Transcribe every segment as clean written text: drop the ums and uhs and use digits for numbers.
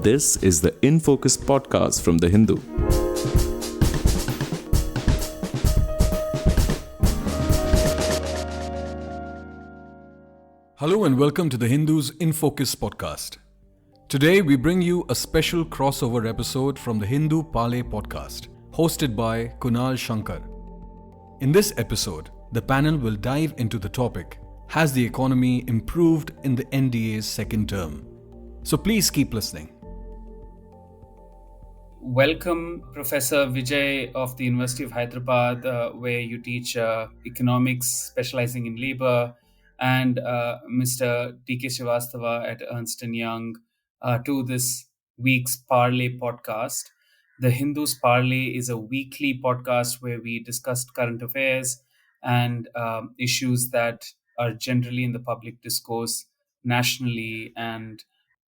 This is the In Focus podcast from The Hindu. Hello and welcome to The Hindu's In Focus podcast. Today we bring you a special crossover episode from the Hindu Pale podcast, hosted by Kunal Shankar. In this episode, the panel will dive into the topic, Has the economy improved in the NDA's second term? So please keep listening. Welcome, Professor Vijay of the University of Hyderabad, where you teach economics, specializing in labor, and Mr. D.K. Srivastava at Ernst & Young, to this week's Parley podcast. The Hindu's Parley is a weekly podcast where we discuss current affairs and issues that are generally in the public discourse nationally. And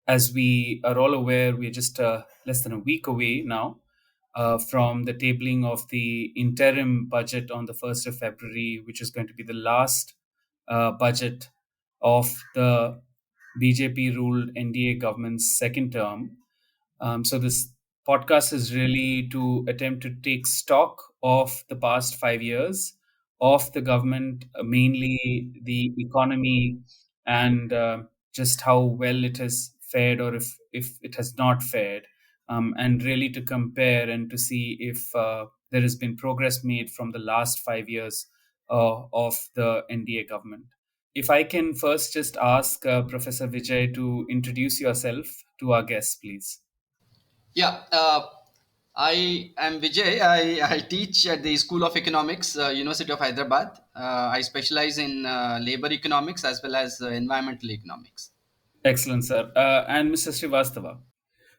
as we are all aware, we're just less than a week away now from the tabling of the interim budget on the 1st of February, which is going to be the last budget of the BJP-ruled NDA government's second term. So this podcast is really to attempt to take stock of the past 5 years of the government, mainly the economy, and just how well it has fared, or if it has not fared, and really to compare and to see if there has been progress made from the last 5 years of the NDA government. If I can first just ask Professor Vijay to introduce yourself to our guests, please. Yeah, I am Vijay. I teach at the School of Economics, University of Hyderabad. I specialize in labor economics as well as environmental economics. Excellent, sir. And Mr. Srivastava.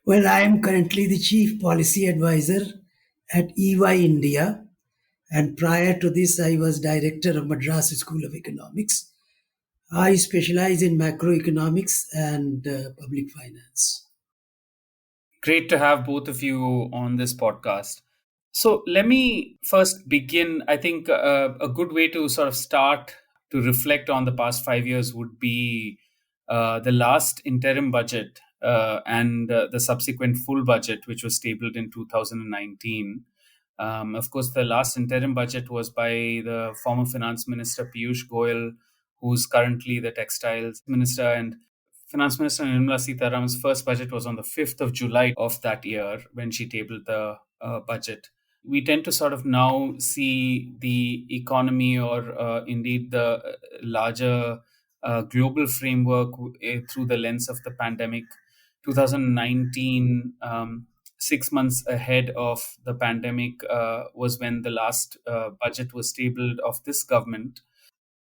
Well, I am currently the Chief Policy Advisor at EY India. And prior to this, I was Director of Madras School of Economics. I specialize in macroeconomics and public finance. Great to have both of you on this podcast. So let me first begin. I think a good way to sort of start to reflect on the past 5 years would be the last interim budget and the subsequent full budget, which was tabled in 2019. Of course, the last interim budget was by the former Finance Minister Piyush Goyal, who's currently the Textiles Minister, and Finance Minister Nirmala Sitharaman's first budget was on the 5th of July of that year when she tabled the budget. We tend to sort of now see the economy, or indeed the larger global framework through the lens of the pandemic. 2019, 6 months ahead of the pandemic, was when the last budget was tabled of this government.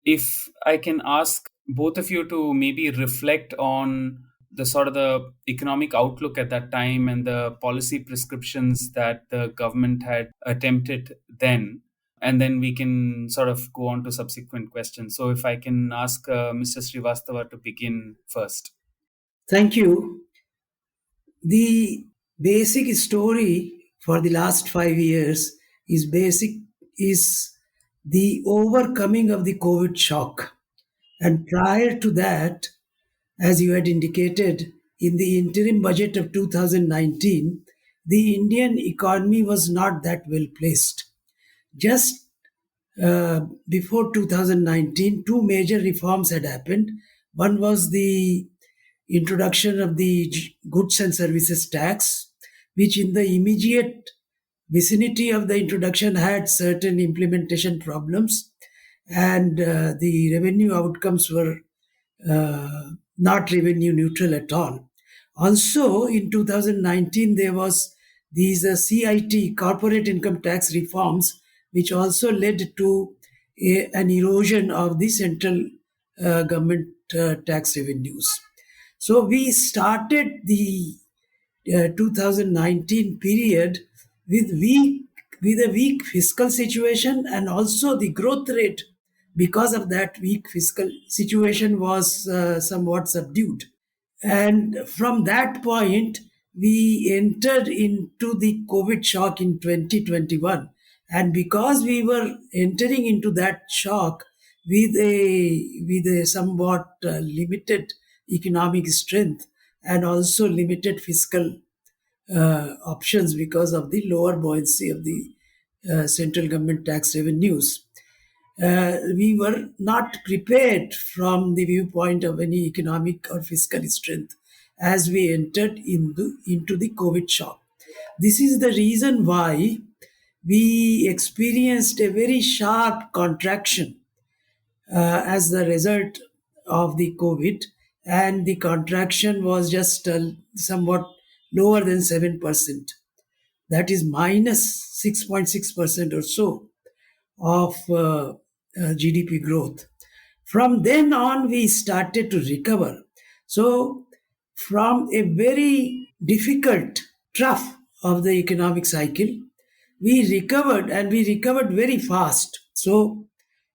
If I can ask both of you to maybe reflect on the sort of the economic outlook at that time and the policy prescriptions that the government had attempted then, and then we can sort of go on to subsequent questions. So if I can ask Mr. Srivastava to begin first. Thank you. The basic story for the last 5 years is the overcoming of the COVID shock. And prior to that, as you had indicated, in the interim budget of 2019, the Indian economy was not that well placed. Just before 2019, two major reforms had happened. One was the introduction of the goods and services tax, which in the immediate vicinity of the introduction had certain implementation problems, and the revenue outcomes were not revenue neutral at all. Also, in 2019, there was these CIT, corporate income tax reforms, which also led to an erosion of the central government tax revenues. So we started the 2019 period with a weak fiscal situation, and also the growth rate, because of that weak fiscal situation, was somewhat subdued. And from that point, we entered into the COVID shock in 2021. And because we were entering into that shock with a somewhat limited economic strength, and also limited fiscal options because of the lower buoyancy of the central government tax revenues. We were not prepared from the viewpoint of any economic or fiscal strength as we entered into the COVID shock. This is the reason why we experienced a very sharp contraction as the result of the COVID, and the contraction was just somewhat lower than 7%. That is minus 6.6% or so of GDP growth. From then on, we started to recover. So, from a very difficult trough of the economic cycle, we recovered, and we recovered very fast. So,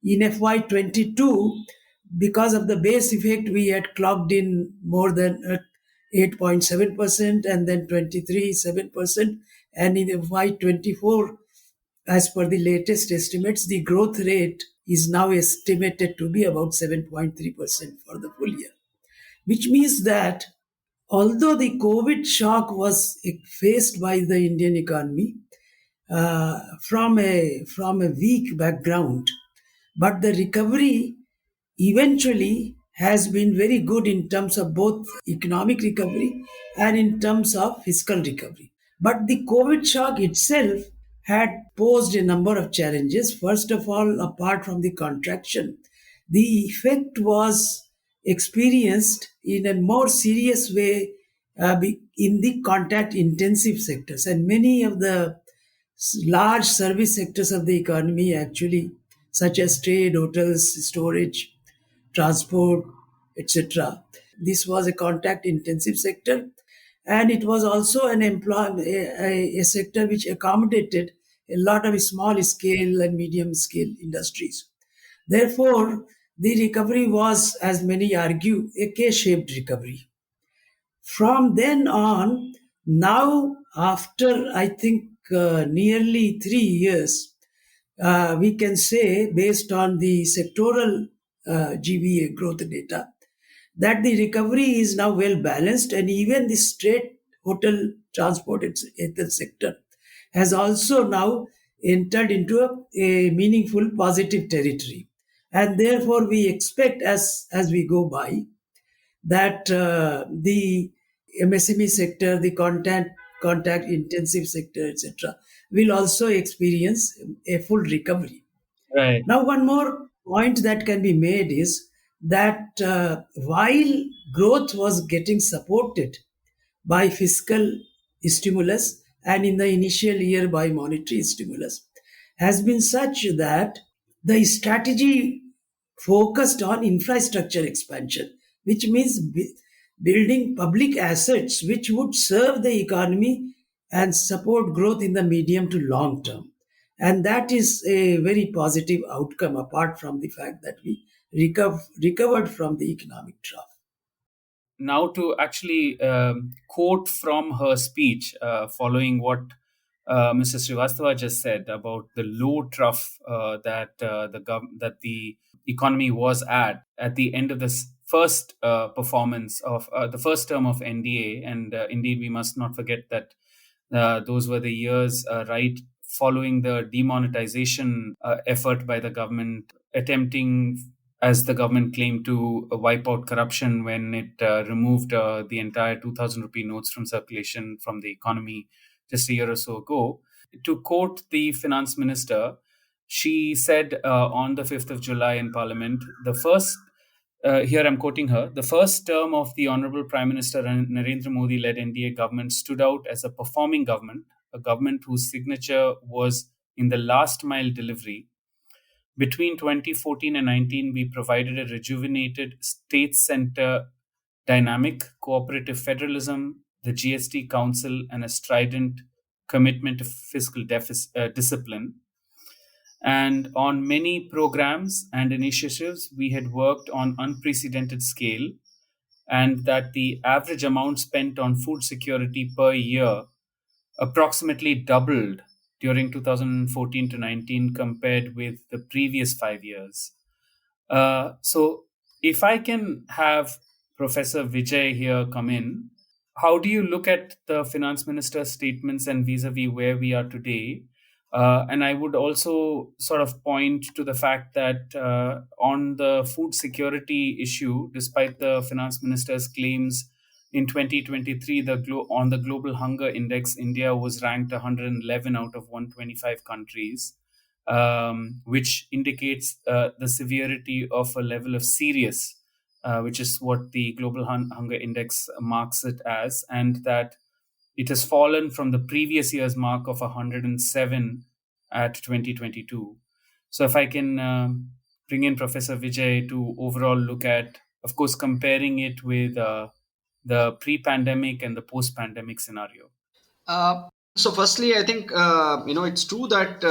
in FY22, because of the base effect, we had clocked in more than 8.7% and then 23 7%. And in FY24, as per the latest estimates, the growth rate is now estimated to be about 7.3% for the full year, which means that although the COVID shock was faced by the Indian economy from a weak background, but the recovery eventually has been very good in terms of both economic recovery and in terms of fiscal recovery. But the COVID shock itself had posed a number of challenges. First of all, apart from the contraction, the effect was experienced in a more serious way in the contact intensive sectors, and many of the large service sectors of the economy actually, such as trade, hotels, storage, transport, etc. This was a contact intensive sector, and it was also a sector which accommodated a lot of small scale and medium scale industries. Therefore, the recovery was, as many argue, a K-shaped recovery. From then on, now after I think nearly 3 years, we can say, based on the sectoral GVA growth data, that the recovery is now well balanced, and even the straight hotel, transport, etc. sector has also now entered into a meaningful positive territory. And therefore, we expect as we go by that the MSME sector, the contact intensive sector, etc., will also experience a full recovery. Right. Now, one more point that can be made is that while growth was getting supported by fiscal stimulus and in the initial year by monetary stimulus, has been such that the strategy focused on infrastructure expansion, which means building public assets which would serve the economy and support growth in the medium to long term. And that is a very positive outcome, apart from the fact that we recovered from the economic trough. Now, to actually quote from her speech, following what Mr. Srivastava just said about the low trough that the economy was at the end of this first performance of the first term of NDA, and indeed we must not forget that those were the years right following the demonetization effort by the government, attempting, as the government claimed, to wipe out corruption when it removed the entire 2,000 rupee notes from circulation from the economy just a year or so ago. To quote the finance minister, she said on the 5th of July in Parliament, here I'm quoting her, the first term of the Honorable Prime Minister Narendra Modi-led NDA government stood out as a performing government, a government whose signature was in the last mile delivery. Between 2014 and 19, we provided a rejuvenated state center dynamic, cooperative federalism, the GST Council, and a strident commitment to fiscal discipline. And on many programs and initiatives, we had worked on unprecedented scale, and that the average amount spent on food security per year approximately doubled during 2014 to 19 compared with the previous 5 years. So if I can have Professor Vijay here come in, how do you look at the finance minister's statements and vis-a-vis where we are today? And I would also sort of point to the fact that on the food security issue, despite the finance minister's claims in 2023, on the Global Hunger Index, India was ranked 111 out of 125 countries, which indicates the severity of a level of serious, which is what the Global Hunger Index marks it as, and that it has fallen from the previous year's mark of 107 at 2022. So, if I can bring in Professor Vijay to overall look at, of course, comparing it with the pre-pandemic and the post-pandemic scenario. So firstly, I think it's true that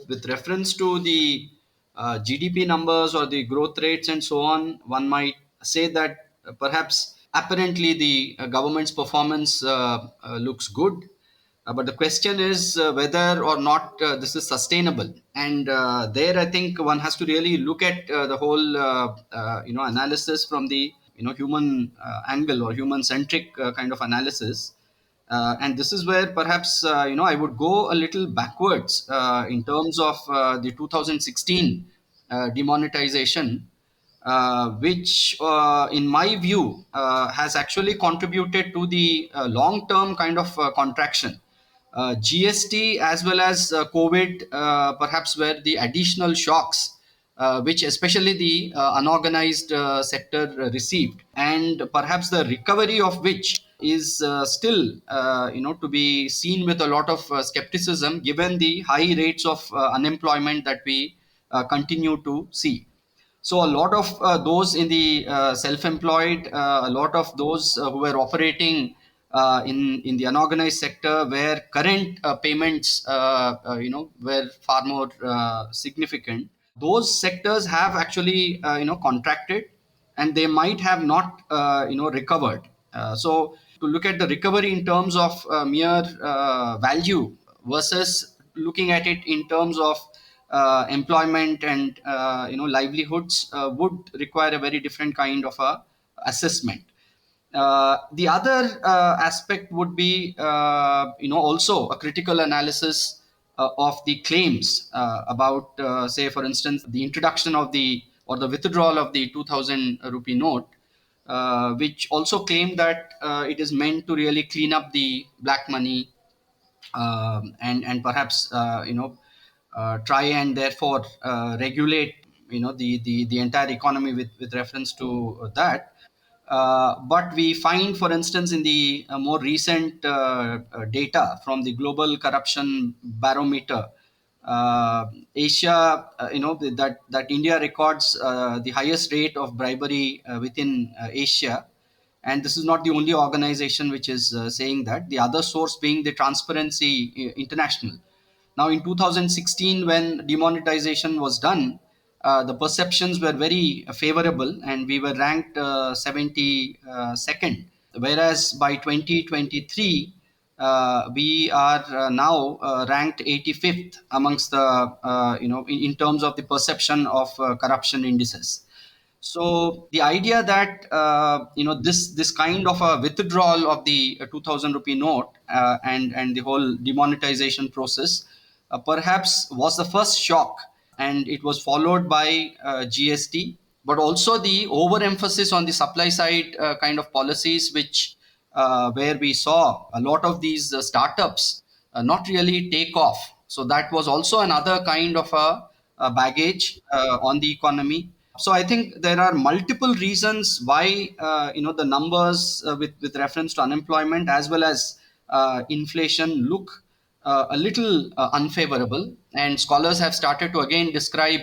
with reference to the GDP numbers or the growth rates and so on, one might say that perhaps apparently the government's performance looks good. But the question is whether or not this is sustainable. And there, I think one has to really look at the whole analysis from the human angle or human centric kind of analysis. And this is where perhaps I would go a little backwards in terms of the 2016 demonetization, which in my view has actually contributed to the long term kind of contraction. GST as well as COVID perhaps were the additional shocks which especially the unorganized sector received, and perhaps the recovery of which is still to be seen with a lot of skepticism given the high rates of unemployment that we continue to see. So a lot of those in the self-employed, a lot of those who were operating in the unorganized sector, where current payments were far more significant. Those sectors have actually contracted, and they might have not recovered. So to look at the recovery in terms of mere value versus looking at it in terms of employment and livelihoods would require a very different kind of a assessment. The other aspect would be also a critical analysis of the claims about say for instance the introduction of the or the withdrawal of the 2000 rupee note, which also claimed that it is meant to really clean up the black money, and perhaps try and therefore regulate the entire economy with reference to that. But we find, for instance, in the more recent data from the Global Corruption Barometer, Asia, that India records the highest rate of bribery within Asia. And this is not the only organization which is saying that. The other source being the Transparency International. Now, in 2016, when demonetization was done, the perceptions were very favorable, and we were ranked 72nd. Whereas by 2023, we are now ranked 85th amongst the in terms of the perception of corruption indices. So the idea that this kind of a withdrawal of the 2000 rupee note and the whole demonetization process perhaps was the first shock, and it was followed by GST, but also the overemphasis on the supply side kind of policies, which where we saw a lot of these startups not really take off. So that was also another kind of a baggage on the economy. So I think there are multiple reasons why the numbers with reference to unemployment as well as inflation look a little unfavorable, and scholars have started to again describe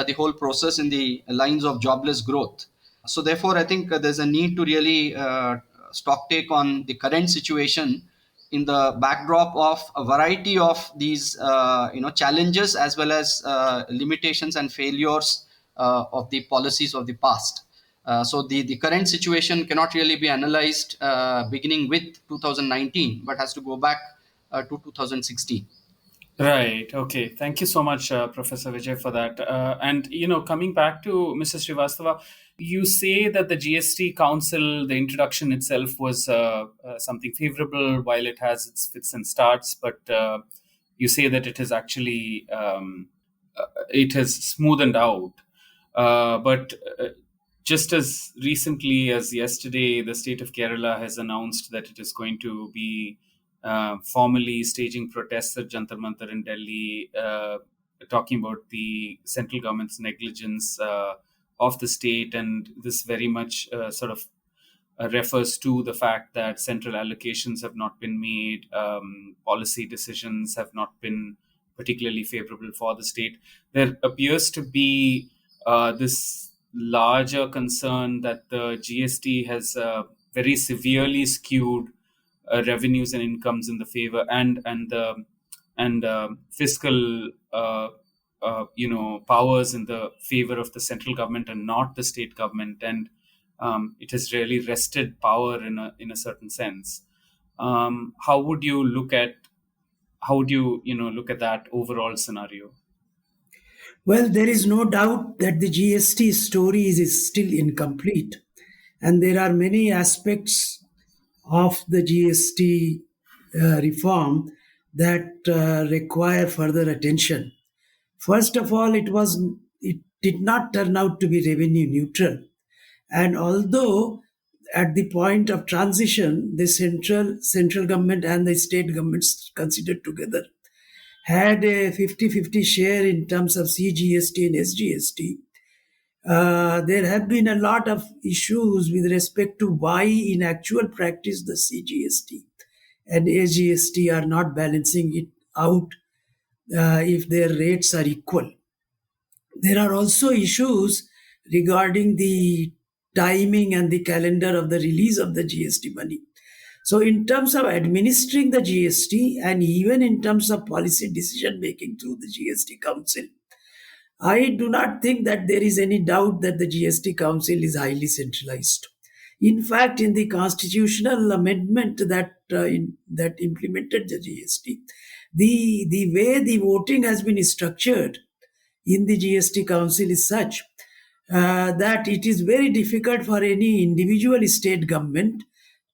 the whole process in the lines of jobless growth. So therefore, I think there's a need to really stock take on the current situation in the backdrop of a variety of these challenges as well as limitations and failures of the policies of the past. So the current situation cannot really be analyzed beginning with 2019, but has to go back to 2016. Right. Okay. Thank you so much, Professor Vijay, for that. And coming back to Mr. Srivastava, you say that the GST Council, the introduction itself was something favorable, while it has its fits and starts. But you say that it has actually it has smoothened out. But just as recently as yesterday, the state of Kerala has announced that it is going to be formally staging protests at Jantar Mantar in Delhi, talking about the central government's negligence of the state. And this very much sort of refers to the fact that central allocations have not been made, policy decisions have not been particularly favorable for the state. There appears to be this larger concern that the GST has very severely skewed revenues and incomes in the favor and fiscal powers in the favor of the central government and not the state government, and it has really wrested power in a certain sense. How would you look at look at that overall scenario? Well, there is no doubt that the GST story is still incomplete, and there are many aspects of the GST reform that require further attention. First of all, it did not turn out to be revenue neutral, and although at the point of transition, the central government and the state governments considered together had a 50-50 share in terms of CGST and SGST. There have been a lot of issues with respect to why, in actual practice, the CGST and SGST are not balancing it out if their rates are equal. There are also issues regarding the timing and the calendar of the release of the GST money. So, in terms of administering the GST and even in terms of policy decision making through the GST Council, I do not think that there is any doubt that the GST Council is highly centralized. In fact, in the constitutional amendment that implemented the GST, the way the voting has been structured in the GST Council is such that it is very difficult for any individual state government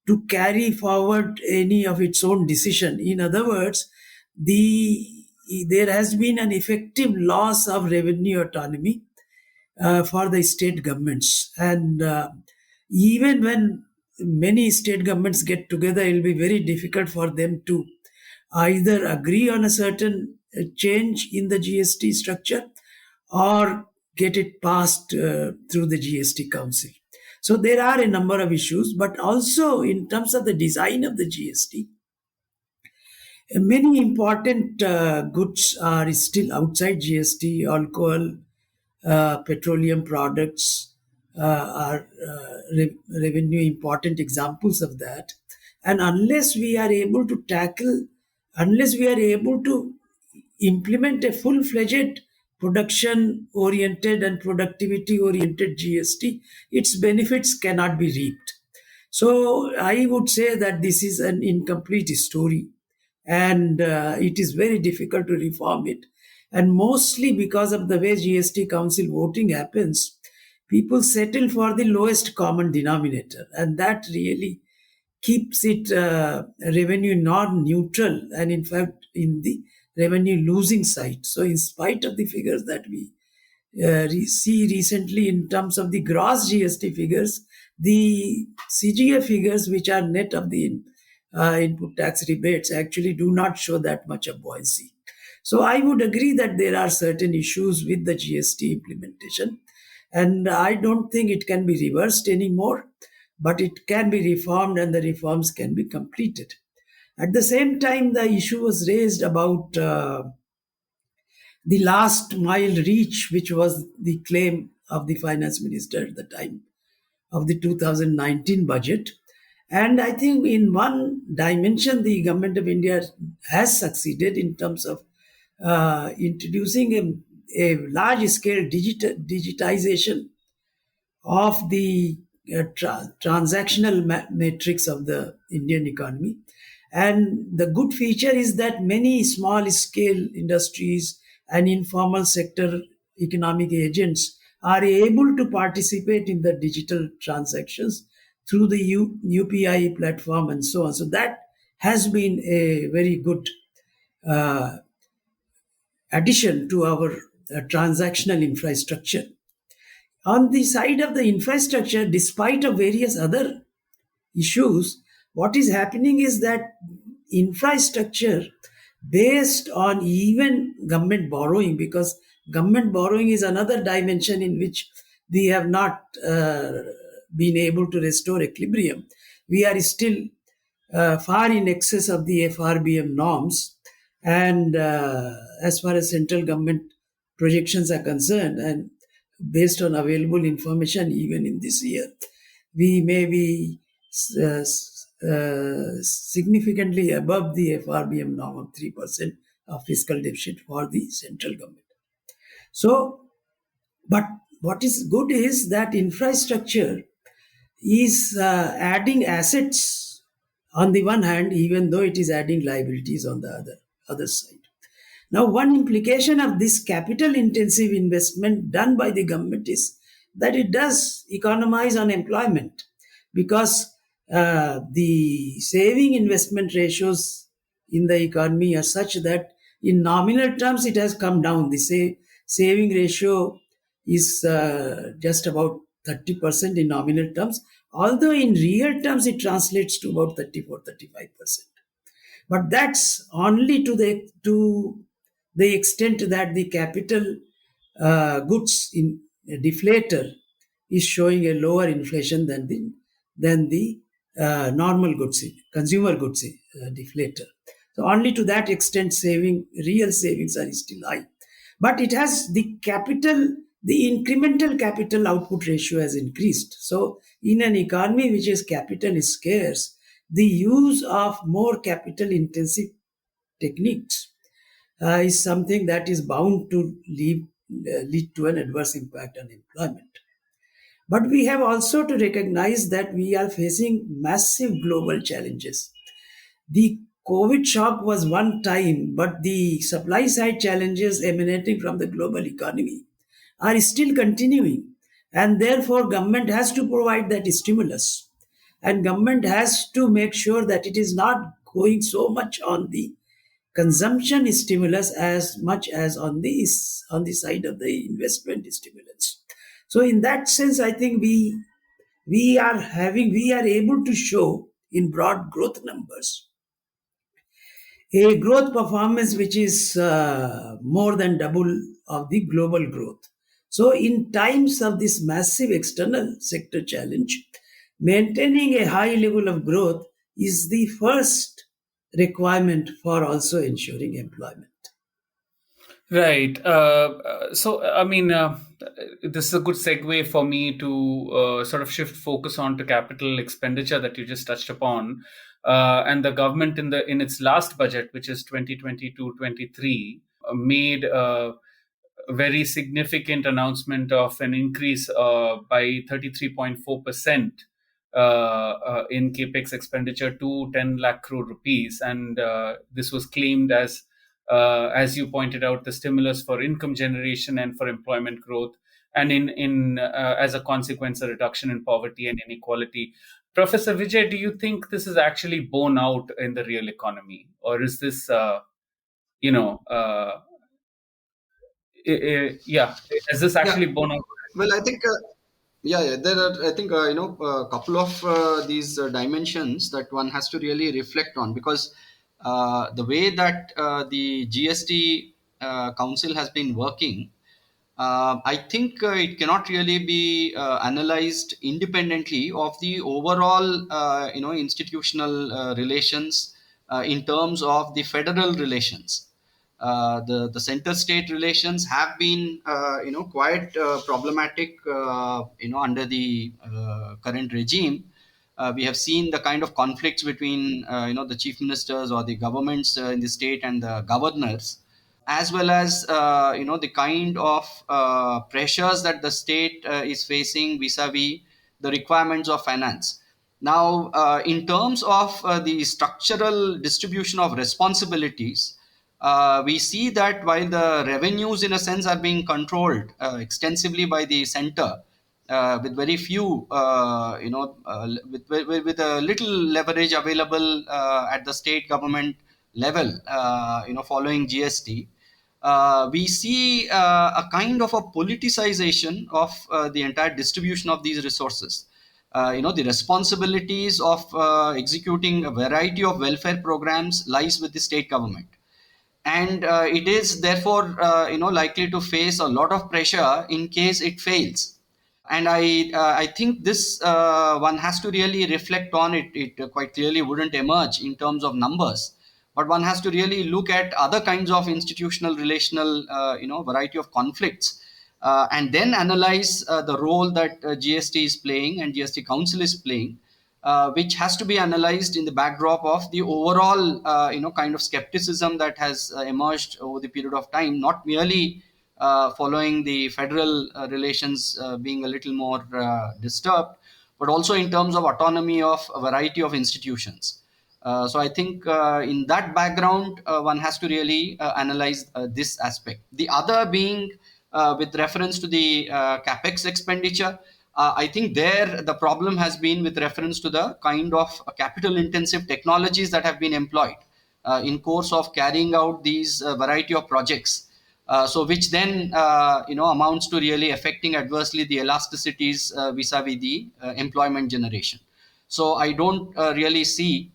to carry forward any of its own decision. In other words, there has been an effective loss of revenue autonomy for the state governments. And even when many state governments get together, it will be very difficult for them to either agree on a certain change in the GST structure or get it passed through the GST Council. So there are a number of issues, but also in terms of the design of the GST, many important goods are still outside GST. Alcohol, petroleum products are revenue important examples of that. And unless we are able to implement a full-fledged production-oriented and productivity-oriented GST, its benefits cannot be reaped. So I would say that this is an incomplete story, and it is very difficult to reform it. And mostly because of the way GST Council voting happens, people settle for the lowest common denominator, and that really keeps it revenue non-neutral, and in fact in the revenue losing side. So in spite of the figures that we see recently in terms of the gross GST figures, the CGA figures, which are net of the input tax rebates, actually do not show that much of buoyancy. So I would agree that there are certain issues with the GST implementation, and I don't think it can be reversed anymore, but it can be reformed and the reforms can be completed. At the same time, the issue was raised about the last mile reach, which was the claim of the finance minister at the time of the 2019 budget. And I think in one dimension, the government of India has succeeded in terms of introducing a large scale digitization of the transactional matrix of the Indian economy. And the good feature is that many small scale industries and informal sector economic agents are able to participate in the digital transactions through the UPI platform and so on. So that has been a very good uh, addition to our transactional infrastructure. On the side of the infrastructure, despite of various other issues, what is happening is that infrastructure based on even government borrowing, because government borrowing is another dimension in which we have not been able to restore equilibrium. We are still far in excess of the FRBM norms. And as far as central government projections are concerned, and based on available information, even in this year, we may be significantly above the FRBM norm of 3% of fiscal deficit for the central government. So, but what is good is that infrastructure is adding assets on the one hand, even though it is adding liabilities on the other side. Now, one implication of this capital intensive investment done by the government is that it does economize on employment, because the saving investment ratios in the economy are such that in nominal terms it has come down. The saving ratio is just about 30% in nominal terms, although in real terms it translates to about 34-35%. But that's only to the extent that the capital goods in deflator is showing a lower inflation than the normal goods consumer goods deflator. So only to that extent real savings are still high. But it has the incremental capital output ratio has increased. So in an economy which is capital is scarce, the use of more capital intensive techniques is something that is bound to lead to an adverse impact on employment. But we have also to recognize that we are facing massive global challenges. The COVID shock was one time, but the supply side challenges emanating from the global economy are still continuing. And therefore, government has to provide that stimulus. And government has to make sure that it is not going so much on the consumption stimulus as much as on the side of the investment stimulus. So in that sense, I think we are able to show in broad growth numbers a growth performance which is more than double of the global growth. So in times of this massive external sector challenge, maintaining a high level of growth is the first requirement for also ensuring employment. Right. So, I mean, this is a good segue for me to sort of shift focus on to capital expenditure that you just touched upon, and the government in its last budget, which is 2022-23, made a very significant announcement of an increase by 33.4%. In capex expenditure to 10 lakh crore rupees, and this was claimed as you pointed out, the stimulus for income generation and for employment growth, and in as a consequence, a reduction in poverty and inequality. Professor Vijay, do you think this is actually borne out in the real economy, or is this, you know, yeah, is this Yeah. actually borne out? Well, I think, there are, I think, a couple of these dimensions that one has to really reflect on, because the way that the GST Council has been working, I think it cannot really be analyzed independently of the overall, institutional relations in terms of the federal relations. The center state relations have been quite problematic under the current regime. We have seen the kind of conflicts between the chief ministers or the governments in the state and the governors, as well as the kind of pressures that the state is facing vis-a-vis the requirements of finance. Now, in terms of the structural distribution of responsibilities, we see that while the revenues, in a sense, are being controlled extensively by the center, with very few, with a little leverage available at the state government level, following GST. We see a kind of a politicization of the entire distribution of these resources. The responsibilities of executing a variety of welfare programs lies with the state government, and it is therefore likely to face a lot of pressure in case it fails. And I think this one has to really reflect on it. It quite clearly wouldn't emerge in terms of numbers, but one has to really look at other kinds of institutional relational variety of conflicts, and then analyze the role that GST is playing and GST Council is playing, which has to be analyzed in the backdrop of the overall kind of skepticism that has emerged over the period of time, not merely following the federal relations being a little more disturbed, but also in terms of autonomy of a variety of institutions. So I think in that background, one has to really analyze this aspect. The other being with reference to the capex expenditure. I think there the problem has been with reference to the kind of capital intensive technologies that have been employed in course of carrying out these variety of projects. So which then amounts to really affecting adversely the elasticities vis-a-vis the employment generation. So I don't really see,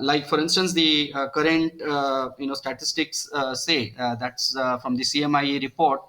like for instance, the current statistics say that's from the CMIE report,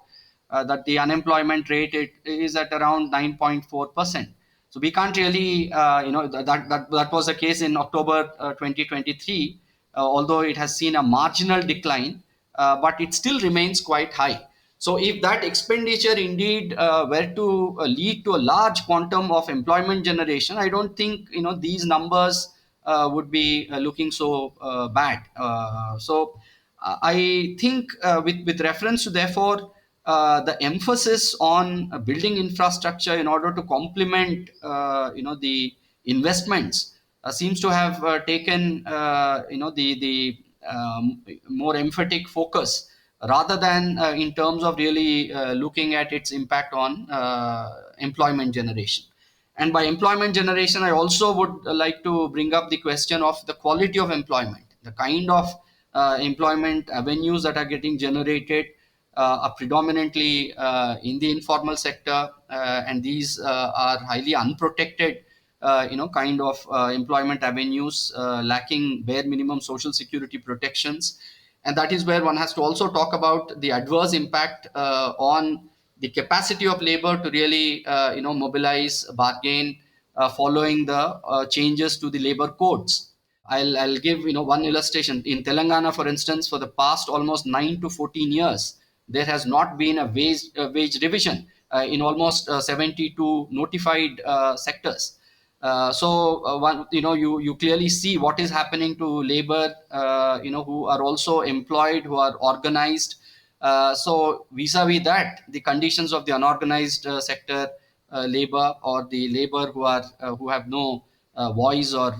that the unemployment rate is at around 9.4%. So we can't really, that was the case in October 2023, although it has seen a marginal decline, but it still remains quite high. So if that expenditure indeed were to lead to a large quantum of employment generation, I don't think these numbers would be looking so bad. So I think with reference to therefore the emphasis on building infrastructure in order to complement the investments seems to have taken the more emphatic focus, rather than in terms of really looking at its impact on employment generation. And by employment generation, I also would like to bring up the question of the quality of employment, the kind of employment avenues that are getting generated are predominantly in the informal sector, and these are highly unprotected kind of employment avenues, lacking bare minimum social security protections. And that is where one has to also talk about the adverse impact on the capacity of labor to really mobilize, bargain, following the changes to the labor codes. I'll give one illustration. In Telangana, for instance, for the past almost 9 to 14 years, there has not been a wage revision in almost 72 notified sectors. You clearly see what is happening to labor, who are also employed, who are organized. So vis-a-vis that, the conditions of the unorganized sector labor, or the labor who have no voice or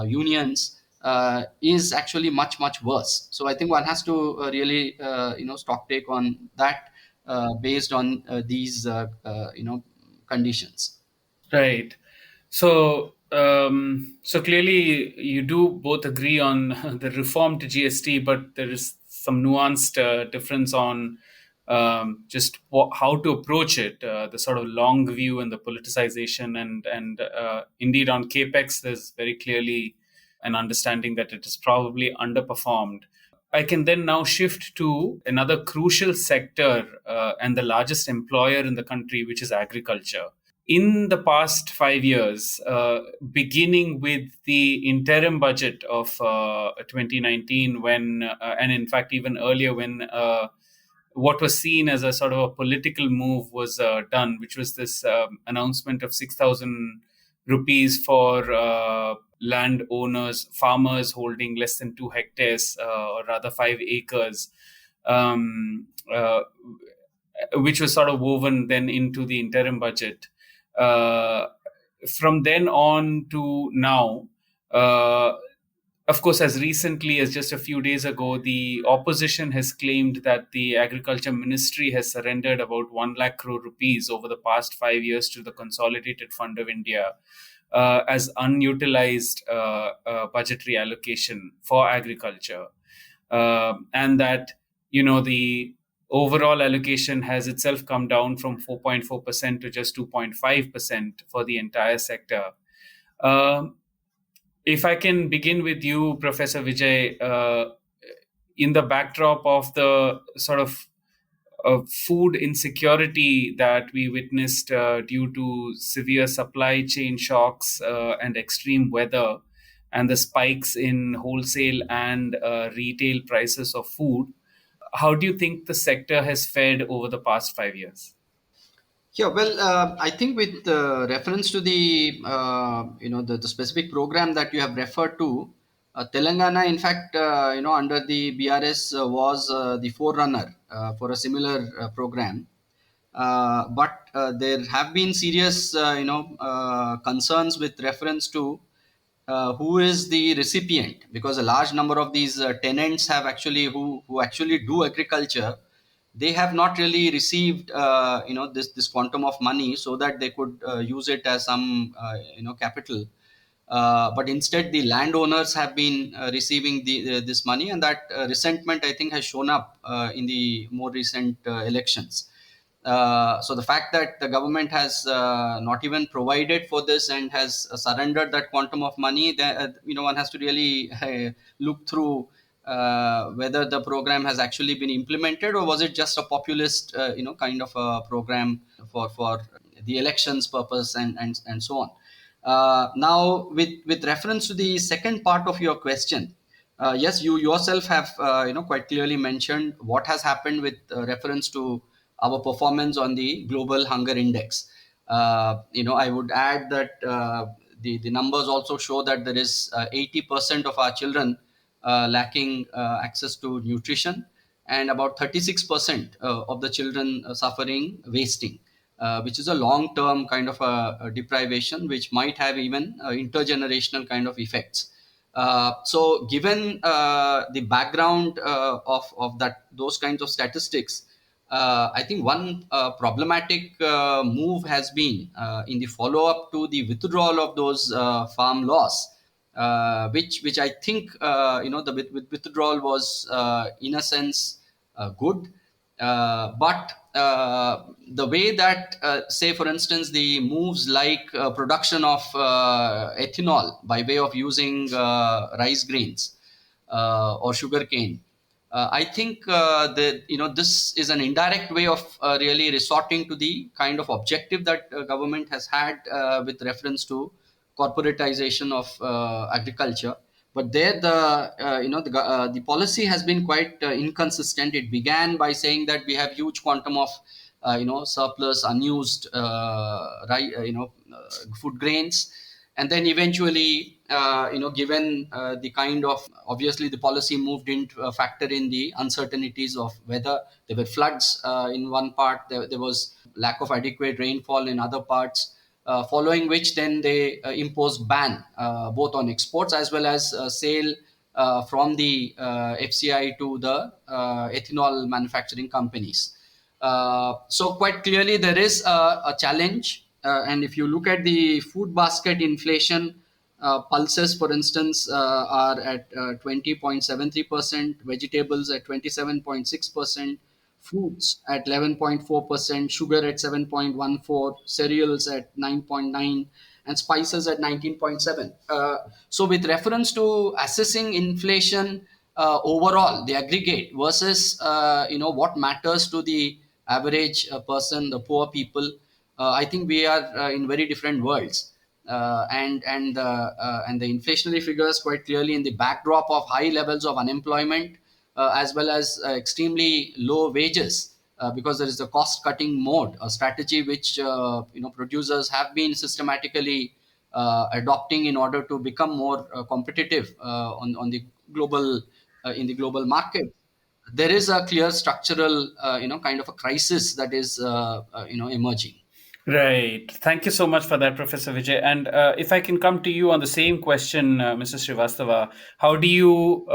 unions, is actually much worse. So I think one has to really stock take on that based on these conditions. Right. So clearly you do both agree on the reform to GST, but there is some nuanced difference on just how to approach it, the sort of long view and the politicization, and indeed on capex, there's very clearly an understanding that it is probably underperformed. I can then now shift to another crucial sector and the largest employer in the country, which is agriculture. In the past 5 years, beginning with the interim budget of 2019, and in fact even earlier, when what was seen as a sort of a political move was done, which was this announcement of 6,000 rupees for land owners, farmers holding less than 2 hectares, or rather 5 acres, which was sort of woven then into the interim budget. from then on to now, uh, of course, as recently as just a few days ago, the opposition has claimed that the Agriculture Ministry has surrendered about 1 lakh crore rupees over the past 5 years to the Consolidated Fund of India as unutilized budgetary allocation for agriculture. And that, the overall allocation has itself come down from 4.4% to just 2.5% for the entire sector. Um, if I can begin with you, Professor Vijay, in the backdrop of the sort of food insecurity that we witnessed due to severe supply chain shocks and extreme weather, and the spikes in wholesale and retail prices of food, how do you think the sector has fared over the past 5 years? Yeah, well, I think with reference to the the specific program that you have referred to, Telangana, in fact, under the BRS was the forerunner for a similar program. But there have been serious, concerns with reference to who is the recipient, because a large number of these tenants have actually who actually do agriculture. They have not really received this quantum of money so that they could use it as some capital. But instead, the landowners have been receiving this money, and that resentment, I think, has shown up in the more recent elections. So the fact that the government has not even provided for this and has surrendered that quantum of money, one has to really look through whether the program has actually been implemented, or was it just a populist, kind of a program for the elections purpose and so on. Now, with reference to the second part of your question, yes, you yourself have quite clearly mentioned what has happened with reference to our performance on the global hunger index. I would add that the numbers also show that there is 80% of our children lacking access to nutrition, and about 36% of the children suffering wasting, which is a long term kind of a deprivation, which might have even intergenerational kind of effects. So given the background of those kinds of statistics, I think one problematic move has been in the follow up to the withdrawal of those farm laws, which I think the withdrawal was in a sense good, but the way that, say, for instance, the moves like production of ethanol by way of using rice grains or sugar cane. I think that this is an indirect way of really resorting to the kind of objective that government has had with reference to corporatization of agriculture. But there, the policy has been quite inconsistent. It began by saying that we have huge quantum of surplus, unused, food grains, and then eventually, given the kind of, obviously the policy moved into factor in the uncertainties of whether there were floods in one part, there was lack of adequate rainfall in other parts, following which then they imposed ban both on exports as well as sale from the FCI to the ethanol manufacturing companies. So quite clearly there is a challenge. And if you look at the food basket inflation, pulses, for instance, are at 20.73%, vegetables at 27.6%, fruits at 11.4%, sugar at 7.14%, cereals at 9.9%, and spices at 19.7%. So with reference to assessing inflation overall, the aggregate versus what matters to the average person, the poor people, I think we are in very different worlds. And the inflationary figures quite clearly in the backdrop of high levels of unemployment, as well as extremely low wages, because there is a cost cutting mode, a strategy which producers have been systematically adopting in order to become more competitive on the global in the global market. There is a clear structural kind of a crisis that is emerging. Right. Thank you so much for that, Professor Vijay. And if I can come to you on the same question, Mr. Srivastava, how do you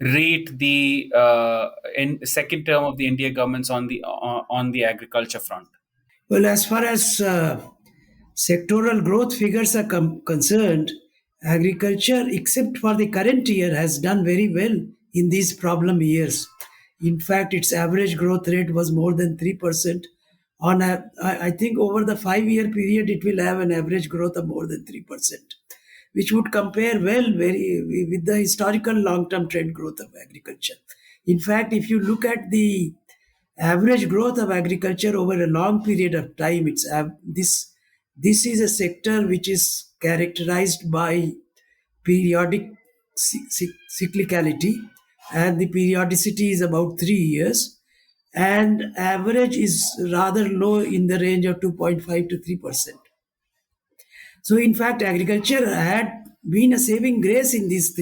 rate the second term of the India governments on the agriculture front? Well, as far as sectoral growth figures are concerned, agriculture, except for the current year, has done very well in these problem years. In fact, its average growth rate was more than 3%. I think over the 5 year period, it will have an average growth of more than 3%, which would compare well with the historical long term trend growth of agriculture. In fact, if you look at the average growth of agriculture over a long period of time, this is a sector which is characterized by periodic cyclicality, and the periodicity is about 3 years, and average is rather low in the range of 2.5 to 3%. So, in fact, agriculture had been a saving grace in these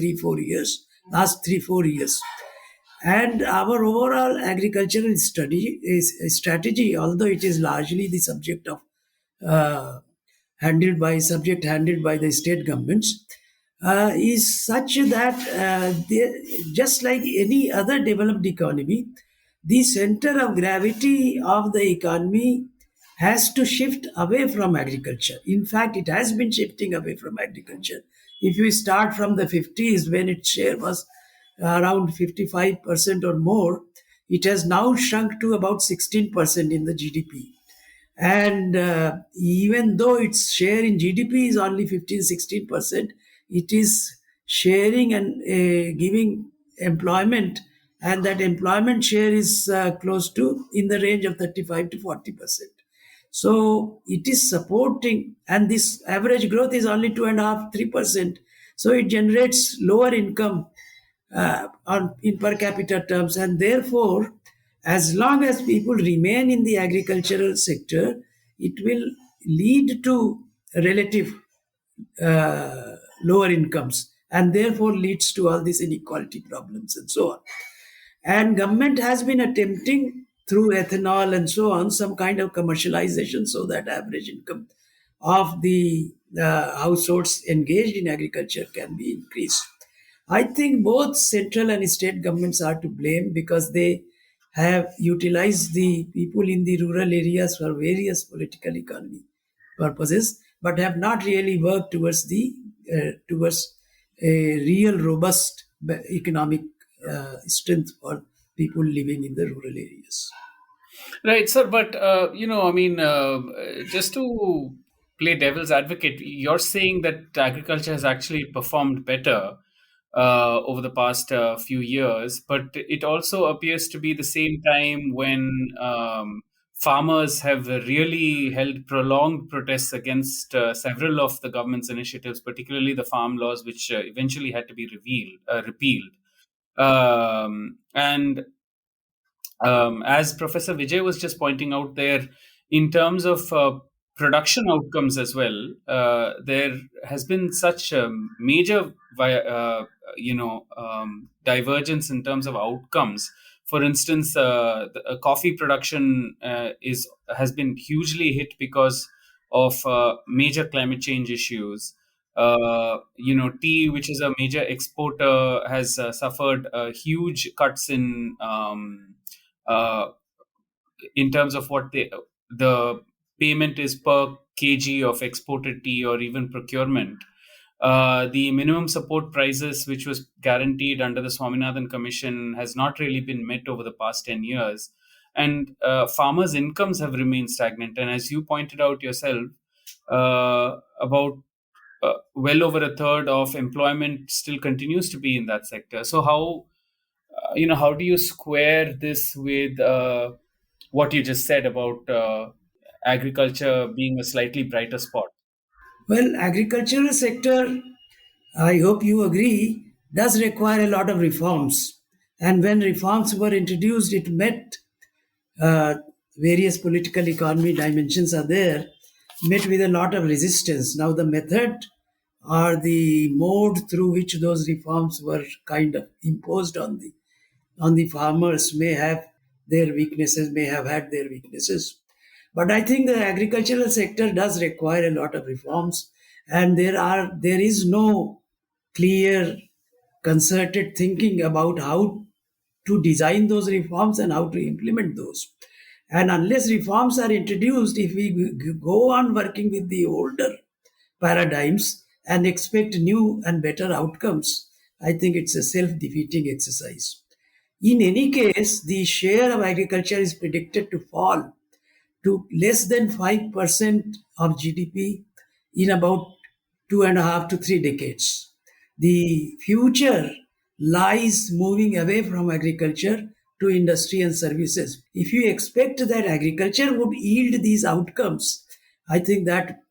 last 3 4 years. And our overall agricultural strategy, although it is largely the subject of uh, handled by the state governments, is such that just like any other developed economy, the center of gravity of the economy has to shift away from agriculture. In fact, it has been shifting away from agriculture. If we start from the 50s, when its share was around 55% or more, it has now shrunk to about 16% in the GDP. And even though its share in GDP is only 15-16%, it is sharing and giving employment, and that employment share is close to in the range of 35 to 40%. So it is supporting, and this average growth is only 2.5-3%. So it generates lower income in per capita terms, and therefore, as long as people remain in the agricultural sector, it will lead to relative lower incomes, and therefore leads to all these inequality problems and so on. And government has been attempting through ethanol and so on some kind of commercialization so that average income of the households engaged in agriculture can be increased. I think both central and state governments are to blame because they have utilized the people in the rural areas for various political economy purposes, but have not really worked towards a real robust economic strength for people living in the rural areas. Right, sir. But just to play devil's advocate, you're saying that agriculture has actually performed better over the past few years, but it also appears to be the same time when farmers have really held prolonged protests against several of the government's initiatives, particularly the farm laws, which eventually had to be repealed. And as Professor Vijay was just pointing out there, in terms of production outcomes as well, there has been such a major, divergence in terms of outcomes. For instance, coffee production has been hugely hit because of major climate change issues. Tea, which is a major exporter, has suffered huge cuts uh, in terms of what the payment is per kg of exported tea or even procurement. The minimum support prices, which was guaranteed under the Swaminathan Commission, has not really been met over the past 10 years. And farmers' incomes have remained stagnant. And as you pointed out yourself, about well over a third of employment still continues to be in that sector. So how do you square this with what you just said about agriculture being a slightly brighter spot? Well, agricultural sector, I hope you agree, does require a lot of reforms. And when reforms were introduced, it met uh, various political economy dimensions are there, met with a lot of resistance. Now, the method or the mode through which those reforms were kind of imposed on the farmers may have their weaknesses, may have had their weaknesses. But I think the agricultural sector does require a lot of reforms, and there is no clear, concerted thinking about how to design those reforms and how to implement those. And unless reforms are introduced, if we go on working with the older paradigms and expect new and better outcomes, I think it's a self defeating exercise. In any case, the share of agriculture is predicted to fall to less than 5% of GDP in about 2.5 to 3 decades. The future lies moving away from agriculture to industry and services. If you expect that agriculture would yield these outcomes, I think that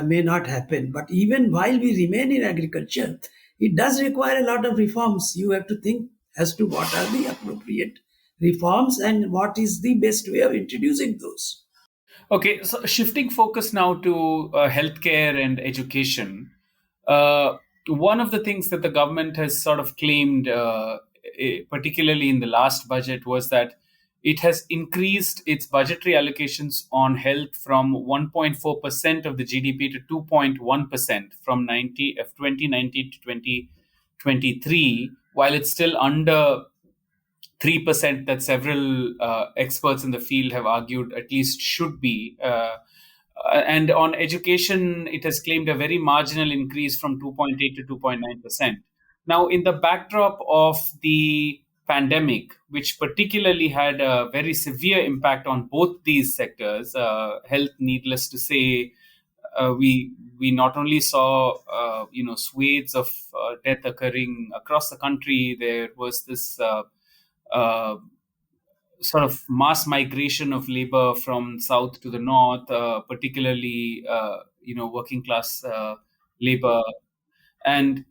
may not happen. But even while we remain in agriculture, it does require a lot of reforms. You have to think as to what are the appropriate reforms and what is the best way of introducing those. Okay, so shifting focus now to healthcare and education. One of the things that the government has sort of claimed, particularly in the last budget, was that it has increased its budgetary allocations on health from 1.4% of the GDP to 2.1% from 2019 to 2023, while it's still under 3% that several experts in the field have argued at least should be. And on education, it has claimed a very marginal increase from 2.8 to 2.9%. Now, in the backdrop of the pandemic, which particularly had a very severe impact on both these sectors, health, needless to say, we not only saw swathes of death occurring across the country. There was this sort of mass migration of labor from south to the north, particularly working class labor, and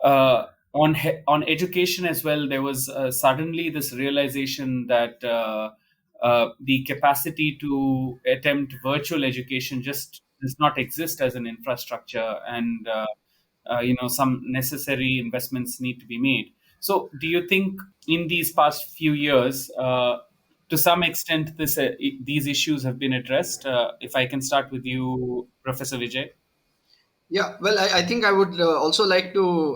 on education as well. There was suddenly this realization that the capacity to attempt virtual education just does not exist as an infrastructure, and some necessary investments need to be made. So, do you think in these past few years, to some extent, these issues have been addressed? If I can start with you, Professor Vijay. Yeah, well, I think I would also like to,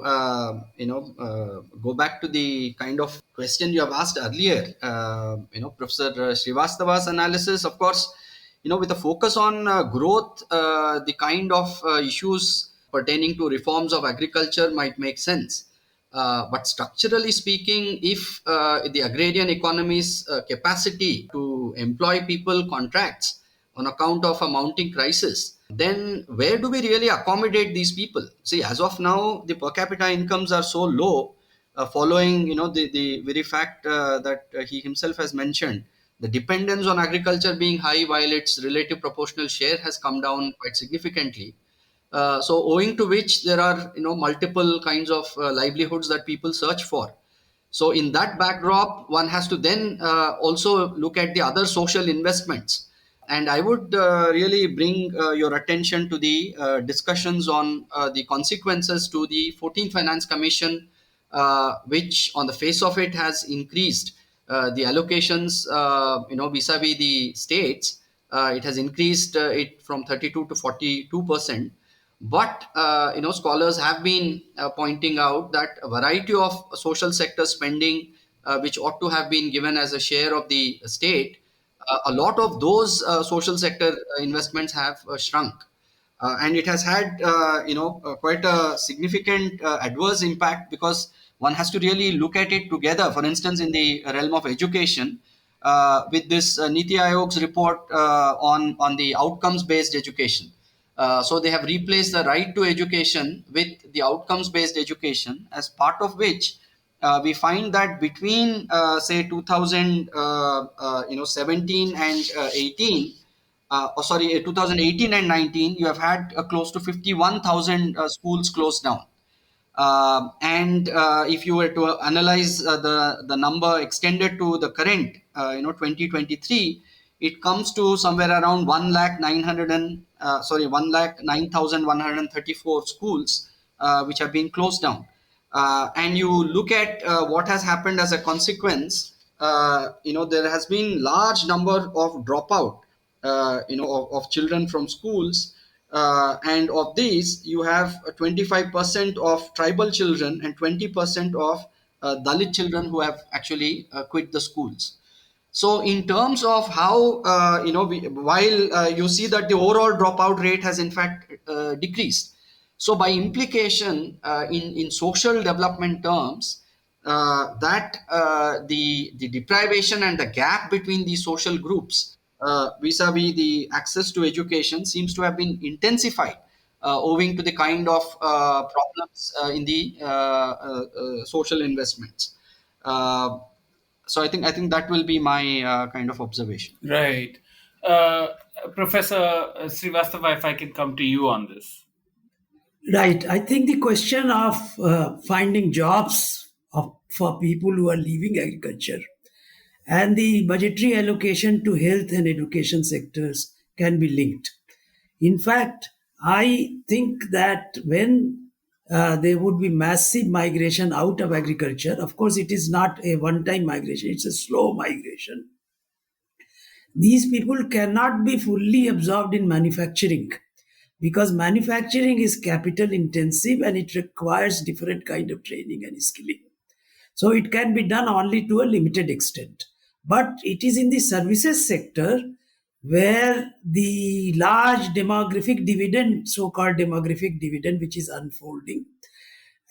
go back to the kind of question you have asked earlier. Professor Srivastava's analysis, of course, with a focus on growth, the kind of issues pertaining to reforms of agriculture might make sense. But structurally speaking, if the agrarian economy's capacity to employ people contracts on account of a mounting crisis, then where do we really accommodate these people? See, as of now, the per capita incomes are so low, following the very fact that he himself has mentioned, the dependence on agriculture being high while its relative proportional share has come down quite significantly. So owing to which there are multiple kinds of livelihoods that people search for. So in that backdrop, one has to then also look at the other social investments. And I would really bring your attention to the discussions on the consequences to the 14th Finance Commission, which on the face of it has increased the allocations, vis-a-vis the states. It has increased it from 32 to 42%. But scholars have been pointing out that a variety of social sector spending, which ought to have been given as a share of the state, a lot of those social sector investments have shrunk, and it has had quite a significant adverse impact, because one has to really look at it together. For instance, in the realm of education, with this Niti Aayog's report on the outcomes based education. So they have replaced the right to education with the outcomes based education, as part of which we find that between say 2017 and 18, 2018 and 19, you have had close to 51,000 schools closed down. And if you were to analyze the number extended to the current 2023, it comes to somewhere around 1,09,134 schools which have been closed down. And you look at what has happened as a consequence. There has been large number of dropout of children from schools. And of these, you have 25% of tribal children and 20% of Dalit children who have actually quit the schools. So, in terms of how, while you see that the overall dropout rate has in fact decreased. So, by implication, in social development terms, that the deprivation and the gap between the social groups vis-a-vis the access to education seems to have been intensified owing to the kind of problems in the social investments. Uh, so I think that will be my kind of observation. Right. Professor Srivastava, if I can come to you on this. Right. I think the question of finding jobs for people who are leaving agriculture and the budgetary allocation to health and education sectors can be linked. In fact, I think that when there would be massive migration out of agriculture, of course, it is not a one time migration, it's a slow migration. These people cannot be fully absorbed in manufacturing because manufacturing is capital intensive and it requires different kind of training and skilling. So it can be done only to a limited extent. But it is in the services sector where the large demographic dividend, so-called demographic dividend, which is unfolding,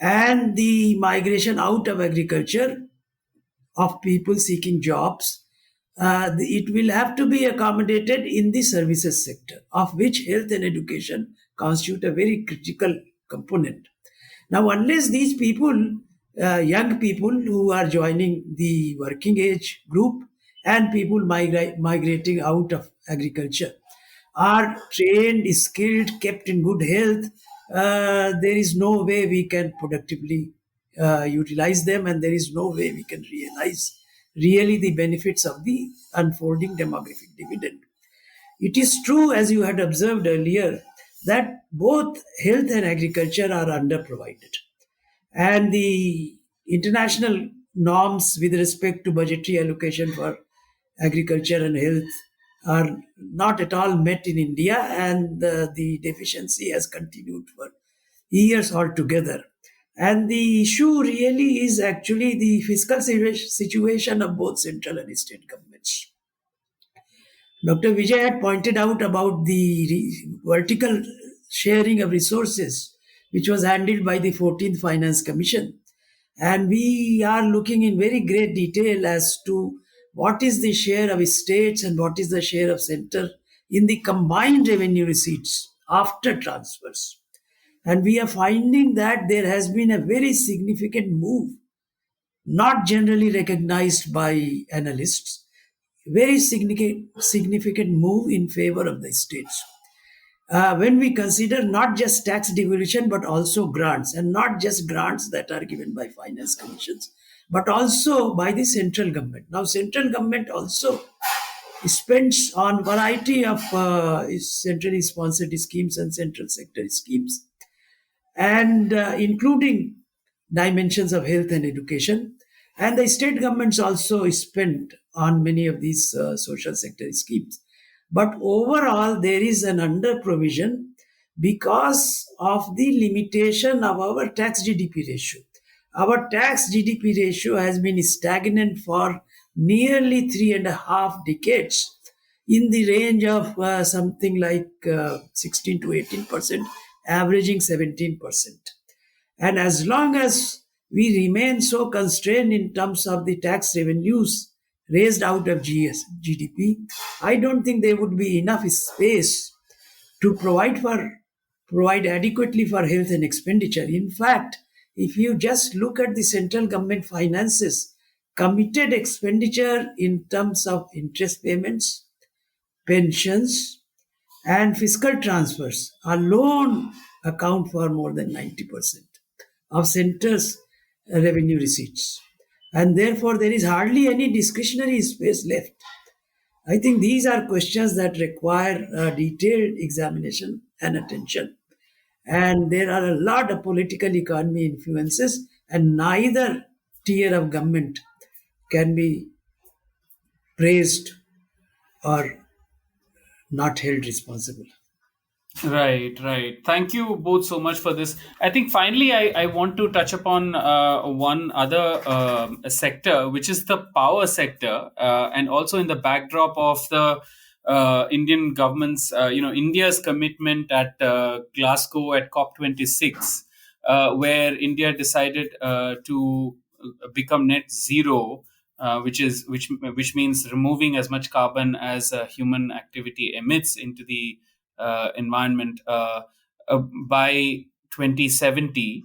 and the migration out of agriculture of people seeking jobs, it will have to be accommodated in the services sector, of which health and education constitute a very critical component. Now, unless these people, young people who are joining the working age group and people migrating out of agriculture are trained, skilled, kept in good health, there is no way we can productively utilize them, and there is no way we can realize really the benefits of the unfolding demographic dividend. It is true, as you had observed earlier, that both health and agriculture are underprovided. And the international norms with respect to budgetary allocation for agriculture and health are not at all met in India, and the deficiency has continued for years altogether. And the issue really is actually the fiscal situation of both central and state governments. Dr. Vijay had pointed out about the vertical sharing of resources, which was handled by the 14th Finance Commission. And we are looking in very great detail as to what is the share of states and what is the share of center in the combined revenue receipts after transfers. And we are finding that there has been a very significant move, not generally recognized by analysts, very significant move in favor of the states. When we consider not just tax devolution but also grants, and not just grants that are given by finance commissions, but also by the central government. Now, central government also spends on variety of centrally sponsored schemes and central sector schemes, and including dimensions of health and education. And the state governments also spend on many of these social sector schemes. But overall, there is an under provision because of the limitation of our tax GDP ratio. Our tax GDP ratio has been stagnant for nearly 3.5 decades in the range of something like 16 to 18%, averaging 17%. And as long as we remain so constrained in terms of the tax revenues raised out of GDP, I don't think there would be enough space to provide adequately for health and expenditure. In fact, if you just look at the central government finances, committed expenditure in terms of interest payments, pensions, and fiscal transfers alone account for more than 90% of centers' revenue receipts. And therefore, there is hardly any discretionary space left. I think these are questions that require detailed examination and attention. And there are a lot of political economy influences, and neither tier of government can be praised or not held responsible. Right, right. Thank you both so much for this. I think finally, I want to touch upon one other sector, which is the power sector, and also in the backdrop of the Indian government's, India's commitment at Glasgow at COP26, where India decided to become net zero. Which means removing as much carbon as human activity emits into the environment by 2070,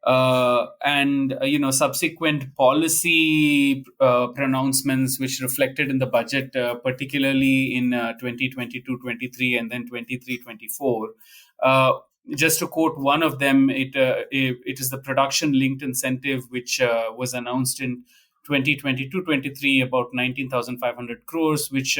and subsequent policy pronouncements which reflected in the budget, particularly in 2022-23 and then 23-24. Just to quote one of them, it is the production linked incentive which was announced in 2022-23, about 19,500 crores, which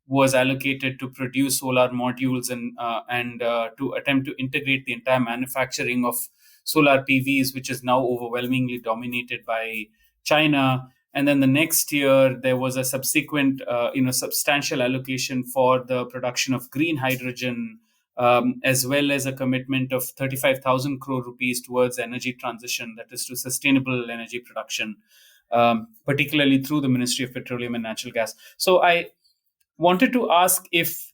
was allocated to produce solar modules and to attempt to integrate the entire manufacturing of solar PVs, which is now overwhelmingly dominated by China. And then the next year, there was a subsequent, substantial allocation for the production of green hydrogen, as well as a commitment of 35,000 crore rupees towards energy transition, that is to sustainable energy production, particularly through the Ministry of Petroleum and Natural Gas. So I wanted to ask if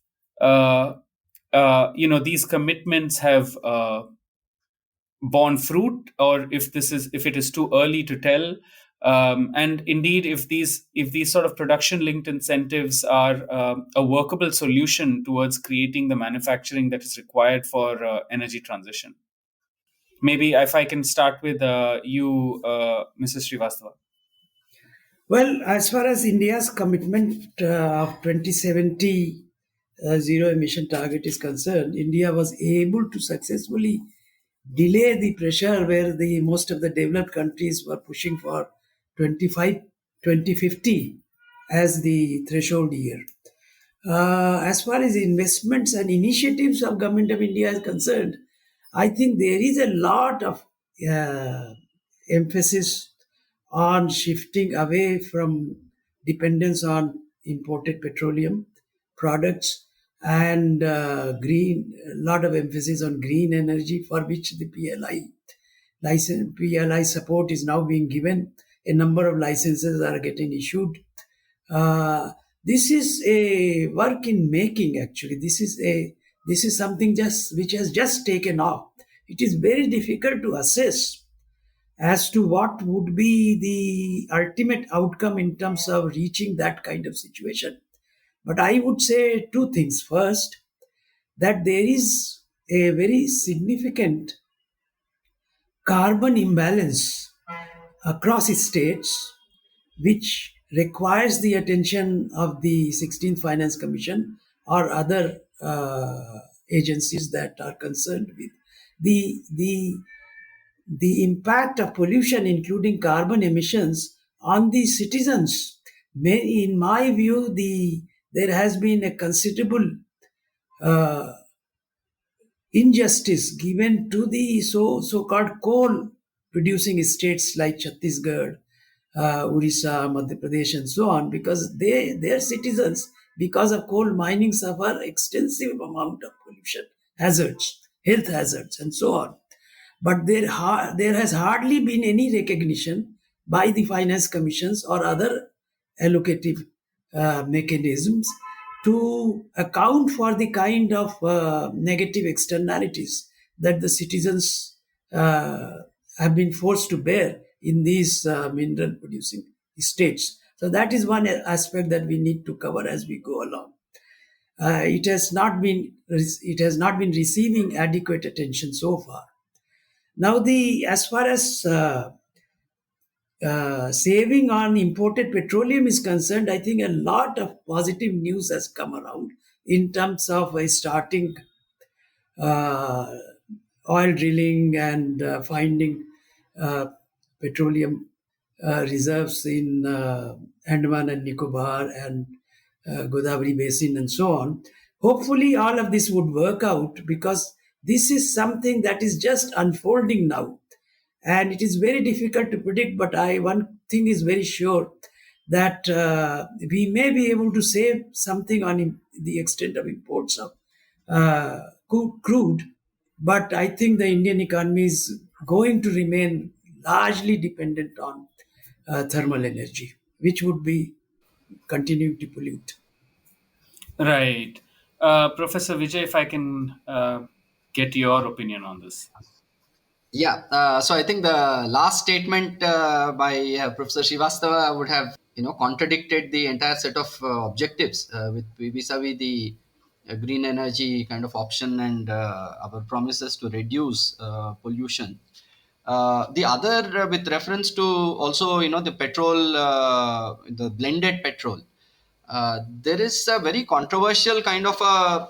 these commitments have borne fruit, or if it is too early to tell, and indeed if these sort of production linked incentives are a workable solution towards creating the manufacturing that is required for energy transition. Maybe if I can start with you, Mrs. Srivastava. Well, as far as India's commitment of 2070 zero emission target is concerned, India was able to successfully delay the pressure where the most of the developed countries were pushing for 2050 as the threshold year. As far as investments and initiatives of Government of India is concerned, I think there is a lot of emphasis on shifting away from dependence on imported petroleum products and green, a lot of emphasis on green energy, for which the PLI support is now being given. A number of licenses are getting issued. This is a work in making. Actually, this is something which has just taken off. It is very difficult to assess as to what would be the ultimate outcome in terms of reaching that kind of situation. But I would say two things. First, that there is a very significant carbon imbalance across states, which requires the attention of the 16th Finance Commission or other agencies that are concerned with the impact of pollution, including carbon emissions, on the citizens. In my view, there has been a considerable injustice given to the so-called coal-producing states like Chhattisgarh, Orissa, Madhya Pradesh, and so on, because their citizens, because of coal mining, suffer extensive amount of pollution hazards, health hazards, and so on. But there has hardly been any recognition by the finance commissions or other allocative mechanisms to account for the kind of negative externalities that the citizens have been forced to bear in these mineral producing states. So that is one aspect that we need to cover as we go along. It has not been receiving adequate attention so far. Now, as far as saving on imported petroleum is concerned, I think a lot of positive news has come around in terms of starting oil drilling and finding petroleum reserves in Andaman and Nicobar and Godavari Basin and so on. Hopefully, all of this would work out, because this is something that is just unfolding now. And it is very difficult to predict, but one thing is very sure, that we may be able to save something on the extent of imports of crude, but I think the Indian economy is going to remain largely dependent on thermal energy, which would be continuing to pollute. Right. Professor Vijay, if I can get your opinion on this. Yeah, so I think the last statement by Professor Srivastava would have contradicted the entire set of objectives with vis-a-vis the green energy kind of option and our promises to reduce pollution. The other, with reference to also the petrol, the blended petrol. There is a very controversial kind of a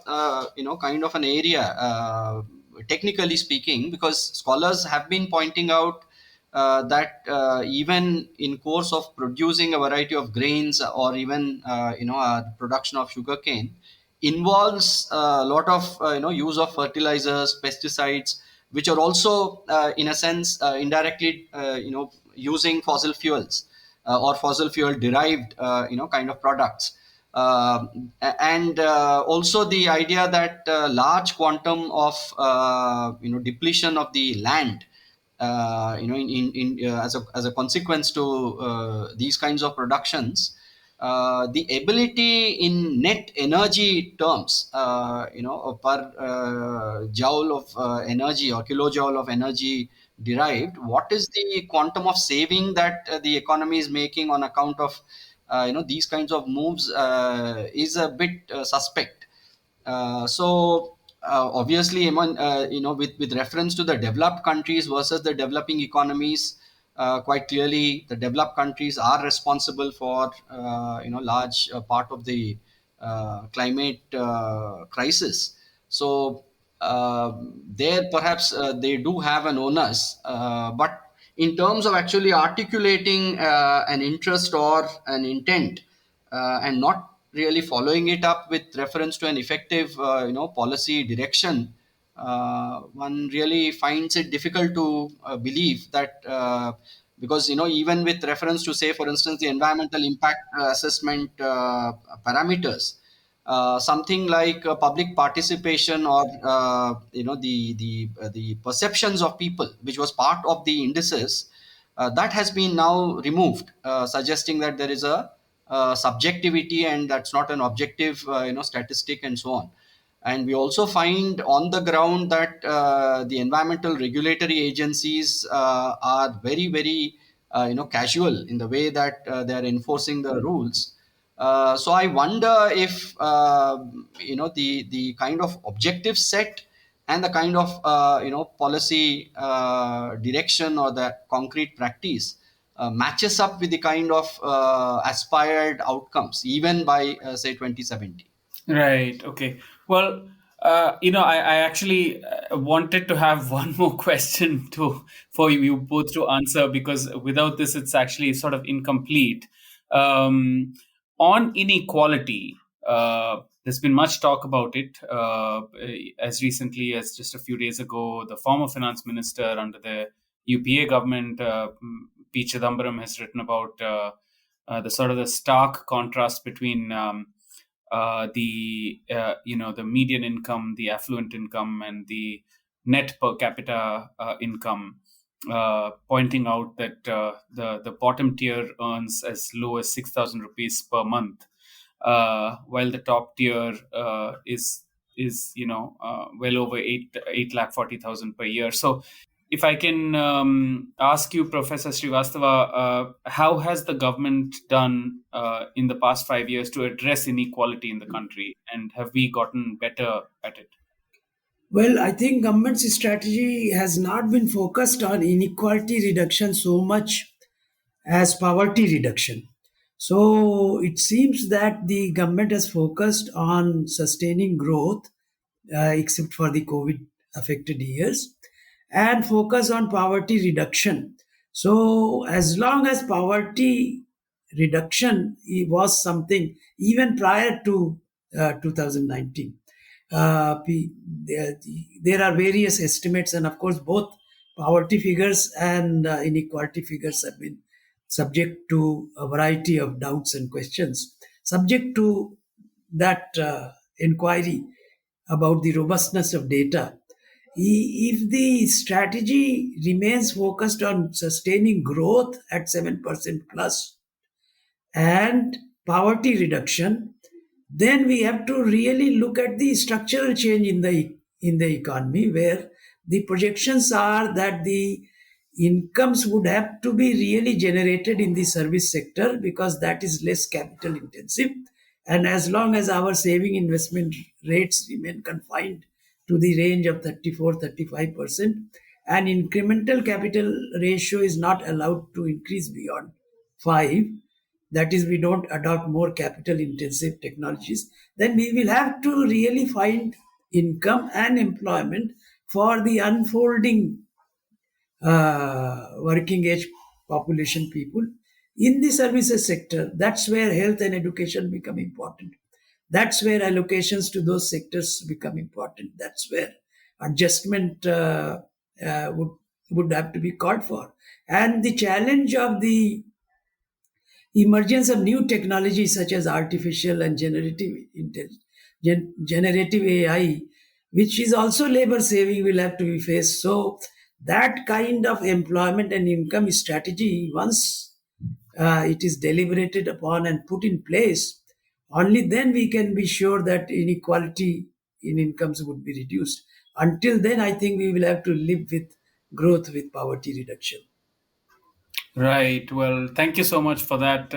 kind of an area, technically speaking, because scholars have been pointing out that even in course of producing a variety of grains or even production of sugarcane involves a lot of use of fertilizers, pesticides, which are also in a sense indirectly using fossil fuels or fossil fuel derived kind of products. uh, and Also the idea that large quantum of depletion of the land as a consequence to these kinds of productions, the ability in net energy terms, per joule of energy or kilojoule of energy derived, what is the quantum of saving that the economy is making on account of these kinds of moves is a bit suspect. Obviously, among, with reference to the developed countries versus the developing economies, quite clearly the developed countries are responsible for large part of the climate crisis. So there perhaps they do have an onus, but in terms of actually articulating an interest or an intent, and not really following it up with reference to an effective policy direction, one really finds it difficult to believe that, because even with reference to, say, for instance, the environmental impact assessment parameters, something like public participation or the perceptions of people, which was part of the indices, that has been now removed, suggesting that there is a subjectivity and that's not an objective statistic and so on. And we also find on the ground that the environmental regulatory agencies are very, very casual in the way that they are enforcing the rules. So I wonder if the kind of objective set and the kind of policy direction or the concrete practice matches up with the kind of aspired outcomes even by say 2070. Right. Okay. Well, I actually wanted to have one more question for you both to answer, because without this, it's actually sort of incomplete. Um, on inequality, there's been much talk about it. As recently as just a few days ago, the former finance minister under the UPA government, P. Chidambaram, has written about the sort of the stark contrast between the median income, the affluent income, and the net per capita income, pointing out that the bottom tier earns as low as 6,000 rupees per month, while the top tier is well over 8,40,000 per year. So if I can ask you, Professor Srivastava, how has the government done in the past 5 years to address inequality in the country, and have we gotten better at it? Well, I think government's strategy has not been focused on inequality reduction so much as poverty reduction. So it seems that the government has focused on sustaining growth, except for the COVID affected years, and focus on poverty reduction. So as long as poverty reduction was something even prior to 2019, there are various estimates, and of course both poverty figures and inequality figures have been subject to a variety of doubts and questions, subject to that inquiry about the robustness of data. If the strategy remains focused on sustaining growth at 7% plus and poverty reduction, then we have to really look at the structural change in the economy, where the projections are that the incomes would have to be really generated in the service sector because that is less capital intensive. And as long as our saving investment rates remain confined to the range of 34-35%, and incremental capital ratio is not allowed to increase beyond 5, that is, we don't adopt more capital intensive technologies, then we will have to really find income and employment for the unfolding working age population people in the services sector. That's where health and education become important. That's where allocations to those sectors become important. That's where adjustment would have to be called for. And the challenge of the emergence of new technologies such as artificial and generative AI, which is also labor saving, will have to be faced. So that kind of employment and income strategy, once it is deliberated upon and put in place, only then we can be sure that inequality in incomes would be reduced. Until then, I think we will have to live with growth with poverty reduction. Right. Well, thank you so much for that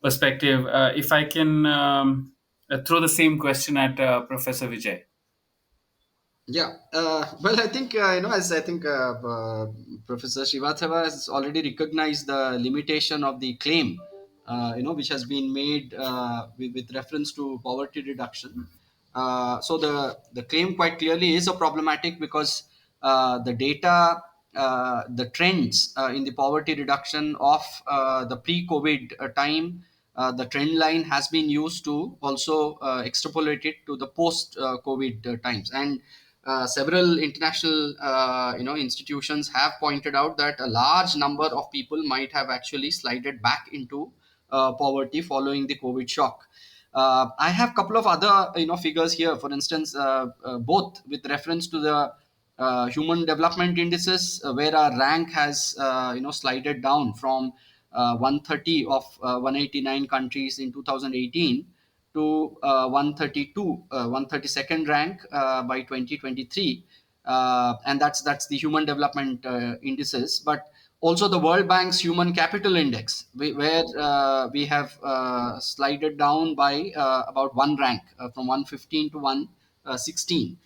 perspective. If I can throw the same question at Professor Vijay. Yeah, well, I think as I think Professor Srivathava has already recognized the limitation of the claim, which has been made with reference to poverty reduction. So the claim quite clearly is a problematic because the data, the trends in the poverty reduction of the pre-COVID time. The trend line has been used to also extrapolate it to the post-COVID times, and several international institutions have pointed out that a large number of people might have actually slided back into poverty following the COVID shock. I have a couple of other figures here. For instance, both with reference to the human development indices, where our rank has slided down from 130 of 189 countries in 2018 to 132, 132nd rank by 2023, and that's the human development indices. But also the World Bank's Human Capital Index, where we have slided down by about one rank, from 115 to 116.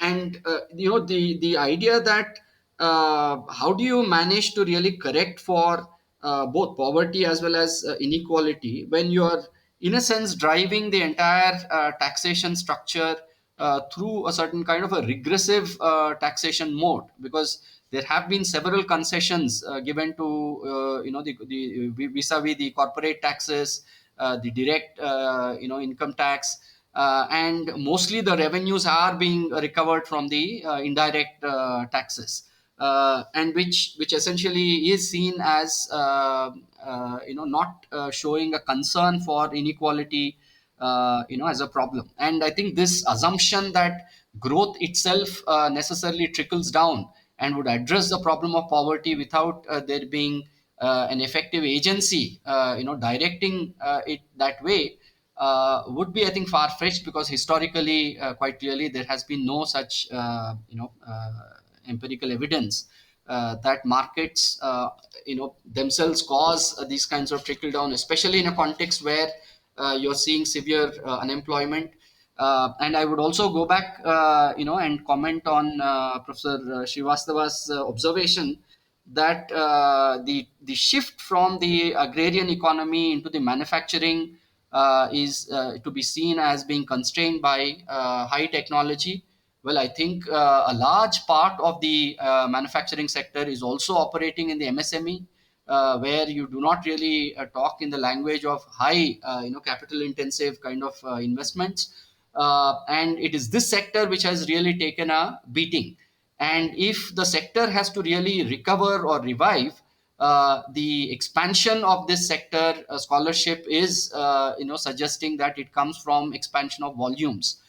And the idea that how do you manage to really correct for both poverty as well as inequality when you are in a sense driving the entire taxation structure through a certain kind of a regressive taxation mode, because there have been several concessions given to the vis-a-vis the corporate taxes, the direct income tax, and mostly the revenues are being recovered from the indirect taxes, and which essentially is seen as not showing a concern for inequality as a problem. And I think this assumption that growth itself necessarily trickles down and would address the problem of poverty without there being an effective agency directing it that way would be, I think, far-fetched, because historically, quite clearly, there has been no such empirical evidence that markets themselves cause these kinds of trickle down, especially in a context where you're seeing severe unemployment. And I would also go back and comment on Professor Srivastava's observation that the shift from the agrarian economy into the manufacturing is to be seen as being constrained by high technology. Well, I think a large part of the manufacturing sector is also operating in the MSME, where you do not really talk in the language of high, capital intensive kind of investments. And it is this sector which has really taken a beating. And if the sector has to really recover or revive, the expansion of this sector scholarship is suggesting that it comes from expansion of volumes,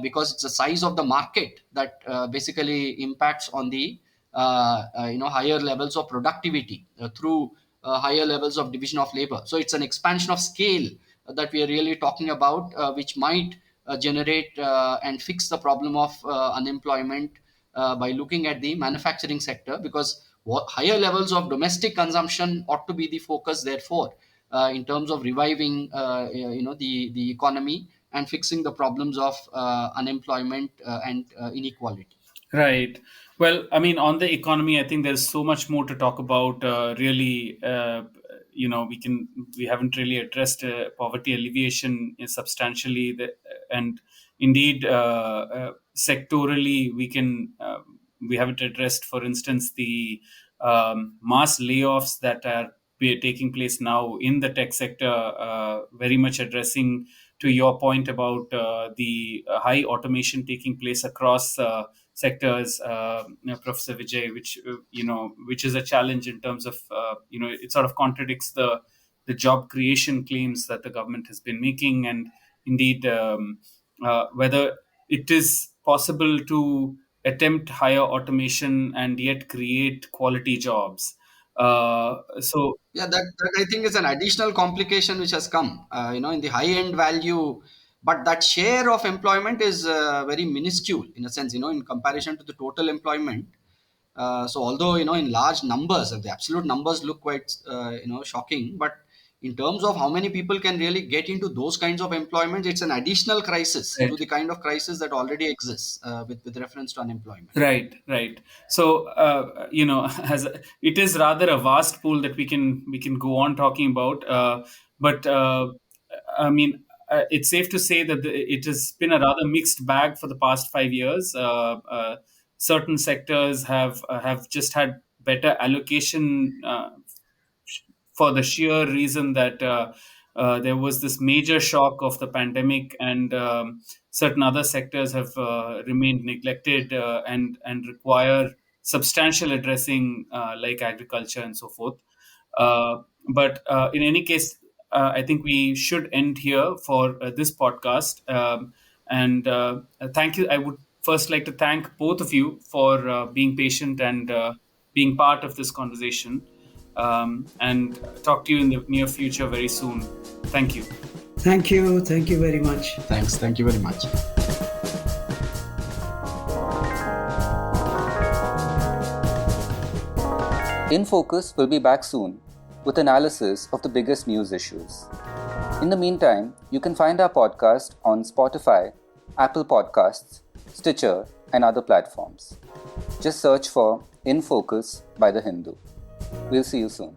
because it's the size of the market that basically impacts on the higher levels of productivity through higher levels of division of labor. So it's an expansion of scale that we are really talking about, which might generate and fix the problem of unemployment by looking at the manufacturing sector, because higher levels of domestic consumption ought to be the focus, therefore, in terms of reviving the economy and fixing the problems of unemployment and inequality. Right. Well, I mean, on the economy, I think there's so much more to talk about. Really, we haven't really addressed poverty alleviation substantially, and indeed, sectorally, we haven't addressed, for instance, the mass layoffs that are taking place now in the tech sector. Very much addressing to your point about the high automation taking place across sectors, Professor Vijay, which is a challenge in terms of it sort of contradicts the job creation claims that the government has been making, and indeed whether it is possible to attempt higher automation and yet create quality jobs. So Yeah, that I think is an additional complication which has come, in the high end value, but that share of employment is very minuscule in a sense, in comparison to the total employment. So although, in large numbers, the absolute numbers look quite, shocking, but in terms of how many people can really get into those kinds of employment, it's an additional crisis to the kind of crisis that already exists with reference to unemployment. Right. So as it is rather a vast pool that we can go on talking about, but I mean, it's safe to say that it has been a rather mixed bag for the past 5 years. Certain sectors have just had better allocation for the sheer reason that there was this major shock of the pandemic, and certain other sectors have remained neglected and require substantial addressing, like agriculture and so forth. But in any case, I think we should end here for this podcast. And thank you. I would first like to thank both of you for being patient and being part of this conversation. And talk to you in the near future very soon. Thank you. Thank you. Thank you very much. Thanks. Thank you very much. In Focus will be back soon with analysis of the biggest news issues. In the meantime, you can find our podcast on Spotify, Apple Podcasts, Stitcher, and other platforms. Just search for In Focus by The Hindu. We'll see you soon.